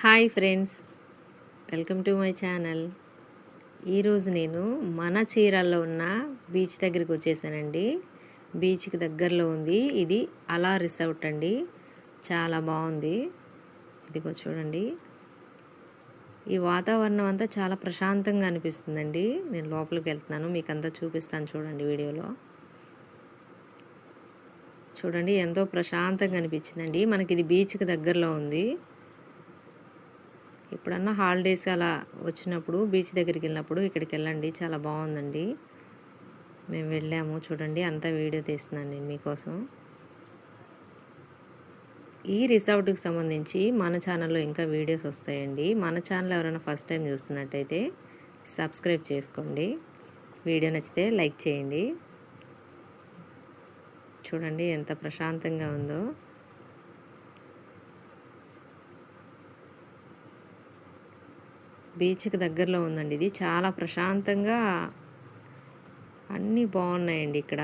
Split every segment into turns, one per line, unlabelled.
Hi friends, welcome to my channel. ఈరోజు నేను మన చీరాల్లో ఉన్న బీచ్ దగ్గరికి వచ్చేసానండి. బీచ్కి దగ్గరలో ఉంది. ఇది అలా రిసార్ట్ అండి. చాలా బాగుంది. ఇదిగో చూడండి, ఈ వాతావరణం అంతా చాలా ప్రశాంతంగా అనిపిస్తుందండి. నేను లోపలికి వెళ్తున్నాను, మీకు అంతా చూపిస్తాను చూడండి వీడియోలో. చూడండి ఎంతో ప్రశాంతంగా అనిపించిందండి. మనకి ఇది బీచ్కి దగ్గరలో ఉంది. ఎప్పుడన్నా హాలిడేస్ అలా వచ్చినప్పుడు బీచ్ దగ్గరికి వెళ్ళినప్పుడు ఇక్కడికి వెళ్ళండి, చాలా బాగుందండి. మేము వెళ్ళాము, చూడండి అంతా వీడియో తీస్తున్నాను నేను మీకోసం. ఈ రిసార్ట్కి సంబంధించి మన ఛానల్లో ఇంకా వీడియోస్ వస్తాయండి. మన ఛానల్ ఎవరైనా ఫస్ట్ టైం చూస్తున్నట్టయితే సబ్స్క్రైబ్ చేసుకోండి. వీడియో నచ్చితే లైక్ చేయండి. చూడండి ఎంత ప్రశాంతంగా ఉందో. బీచ్కి దగ్గరలో ఉందండి. ఇది చాలా ప్రశాంతంగా అన్నీ బాగున్నాయండి ఇక్కడ.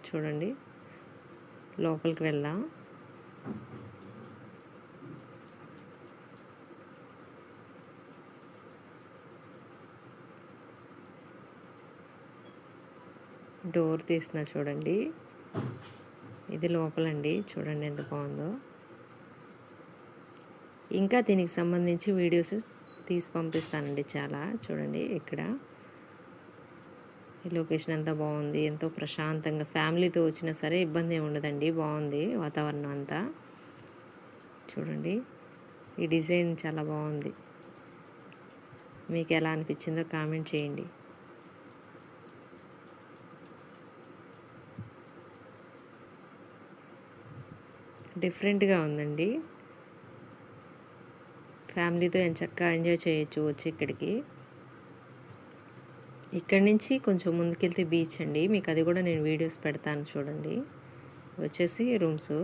చూడండి లోపలికి వెళ్దాం. డోర్ తీసిన చూడండి, ఇది లోపలండి. చూడండి ఎంత బాగుందో. ఇంకా దీనికి సంబంధించి వీడియోస్ తీసి పంపిస్తానండి చాలా. చూడండి ఇక్కడ ఈ లొకేషన్ అంతా బాగుంది, ఎంతో ప్రశాంతంగా ఫ్యామిలీతో వచ్చినా సరే ఇబ్బంది ఏమి ఉండదండి. బాగుంది వాతావరణం అంతా. చూడండి ఈ డిజైన్ చాలా బాగుంది. మీకు ఎలా అనిపించిందో కామెంట్ చేయండి. డిఫరెంట్గా ఉందండి. ఫ్యామిలీతో చక్కగా ఎంజాయ్ చేయొచ్చు వచ్చి ఇక్కడికి. ఇక్కడి నుంచి కొంచెం ముందుకెళ్తే బీచ్ అండి. మీకు అది కూడా నేను వీడియోస్ పెడతాను చూడండి. వచ్చేసి రూమ్స్.